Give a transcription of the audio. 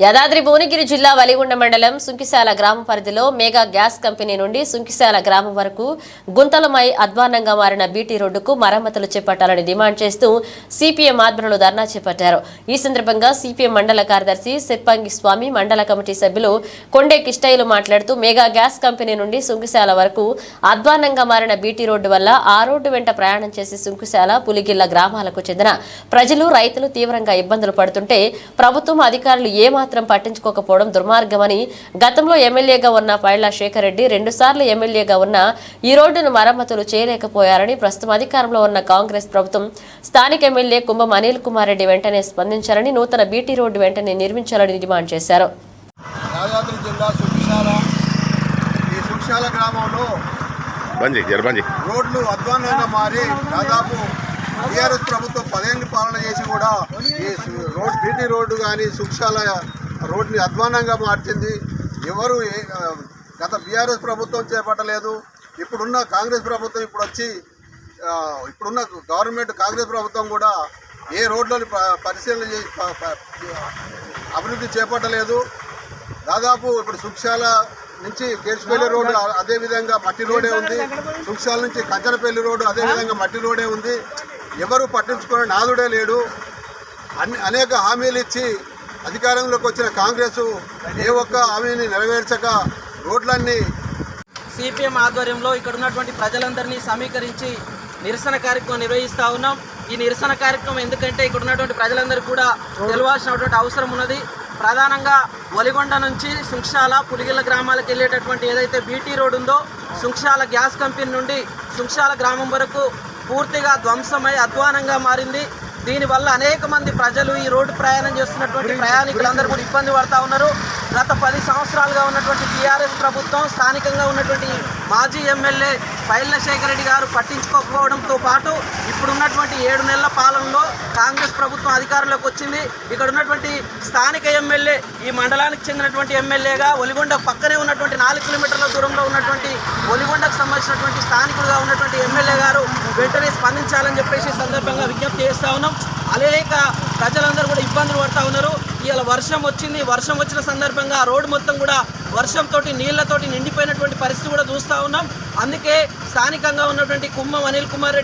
యాదాద్రి భువనగిరి జిల్లా వలిగొండ మండలం సుంకిశాల గ్రామ పరిధిలో మెగా గ్యాస్ కంపెనీ నుండి సుంకిశాల గ్రామం వరకు గుంతలమై అధ్వాన్నంగా మారిన బీటీ రోడ్డుకు మరమ్మతులు చేపట్టాలని డిమాండ్ చేస్తూ సిపిఎం ఆధ్వర్యంలో ధర్నా చేపట్టారు. ఈ సందర్భంగా సిపిఎం మండల కార్యదర్శి సిప్పంగి స్వామి, మండల కమిటీ సభ్యులు కొండే కిష్టయ్యలు మాట్లాడుతూ మెగా గ్యాస్ కంపెనీ నుండి సుంకిశాల వరకు అధ్వాన్నంగా మారిన బీటీ రోడ్డు వల్ల ఆ రోడ్డు వెంట ప్రయాణం చేసి సుంకిశాల, పులిగిల్ల గ్రామాలకు చెందిన ప్రజలు, రైతులు తీవ్రంగా ఇబ్బందులు పడుతుంటే ప్రభుత్వం అధికారులు ఏమాత్రం పట్టించుకోకపోవడం దుర్మార్గమని, గతంలో ఎమ్మెల్యేగా ఉన్న పైళ్ల శేఖర్ రెడ్డి 2 సార్లు ఎమ్మెల్యేగా ఉన్న ఈ రోడ్డును మరమ్మతులు చేయలేకపోయారని, ప్రస్తుతం అధికారంలో ఉన్న కాంగ్రెస్ ప్రభుత్వం స్థానిక ఎమ్మెల్యే కుంభం అనిల్ కుమార్ రెడ్డి వెంటనే స్పందించాలని, నూతన బీటీ రోడ్డు వెంటనే నిర్మించాలని డిమాండ్ చేశారు. యాదాద్రి జిల్లా సుంకిశాల గ్రామంలో రోడ్లు అధ్వాన్నంగా మారి దాదాపు టీఆర్ఎస్ ప్రభుత్వం 10 ఏళ్ళు పాలన చేసి కూడా ఈ బీటీ రోడ్డు కానీ సుంకిశాల రోడ్ని అధ్వాన్నంగా మార్చింది. ఎవరు గత బీఆర్ఎస్ ప్రభుత్వం చేపట్టలేదు. ఇప్పుడున్న కాంగ్రెస్ ప్రభుత్వం ఇప్పుడున్న గవర్నమెంట్ కాంగ్రెస్ ప్రభుత్వం కూడా ఏ రోడ్లను పరిశీలన చేసి అభివృద్ధి చేపట్టలేదు. దాదాపు ఇప్పుడు సుంకిశాల నుంచి కేసుపల్లి రోడ్డు అదేవిధంగా మట్టి రోడే ఉంది. సుంకిశాల నుంచి కంచనపల్లి రోడ్డు అదేవిధంగా మట్టి రోడే ఉంది. ఎవరు పట్టించుకునే నాదుడే లేడు. అనేక హామీలు ఇచ్చి అధికారంలోకి వచ్చిన కాంగ్రెస్ ఏ ఒక్క హామీని నెరవేర్చక రోడ్లన్నీ సిపిఎం ఆధ్వర్యంలో ఇక్కడ ఉన్నటువంటి ప్రజలందరినీ సమీకరించి నిరసన కార్యక్రమం నిర్వహిస్తూ ఉన్నాం. ఈ నిరసన కార్యక్రమం ఎందుకంటే ఇక్కడ ఉన్నటువంటి ప్రజలందరికీ కూడా తెలవాల్సినటువంటి అవసరం ఉన్నది. ప్రధానంగా వలిగొండ నుంచి సుంకిశాల, పులిగిల్ల గ్రామాలకు వెళ్ళేటటువంటి ఏదైతే బీటీ రోడ్ ఉందో, సుంకిశాల గ్యాస్ కంపెనీ నుండి సుంకిశాల గ్రామం వరకు పూర్తిగా ధ్వంసమై అధ్వానంగా మారింది. దీనివల్ల అనేక మంది ప్రజలు ఈ రోడ్డు ప్రయాణం చేస్తున్నటువంటి ప్రయాణికులందరూ కూడా ఇబ్బంది పడుతూ ఉన్నారు. గత 10 సంవత్సరాలుగా ఉన్నటువంటి టీఆర్ఎస్ ప్రభుత్వం, స్థానికంగా ఉన్నటువంటి మాజీ ఎమ్మెల్యే పైళ్ల శేఖర్ రెడ్డి గారు పట్టించుకోకపోవడంతో పాటు ఇప్పుడున్నటువంటి 7 నెలల పాలనలో కాంగ్రెస్ ప్రభుత్వం అధికారంలోకి వచ్చింది. ఇక్కడ ఉన్నటువంటి స్థానిక ఎమ్మెల్యే, ఈ మండలానికి చెందినటువంటి ఎమ్మెల్యేగా ఒలిగొండ పక్కనే ఉన్నటువంటి 4 కిలోమీటర్ల దూరంలో ఉన్నటువంటి ఒలిగొండకు సంబంధించినటువంటి స్థానికులుగా ఉన్నటువంటి ఎమ్మెల్యే గారు వెంటనే స్పందించాలని చెప్పేసి సందర్భంగా విజ్ఞప్తి చేస్తూ ఉన్నాం. అనేక ప్రజలందరూ కూడా ఇబ్బందులు పడుతూ ఉన్నారు. ఇలా వర్షం వచ్చింది. వర్షం వచ్చిన సందర్భంగా రోడ్డు మొత్తం కూడా వర్షంతో నీళ్లతోటి నిండిపోయినటువంటి పరిస్థితి కూడా చూస్తూ ఉన్నాం. అందుకే స్థానికంగా ఉన్నటువంటి కుంభం అనిల్ కుమార్ రెడ్డి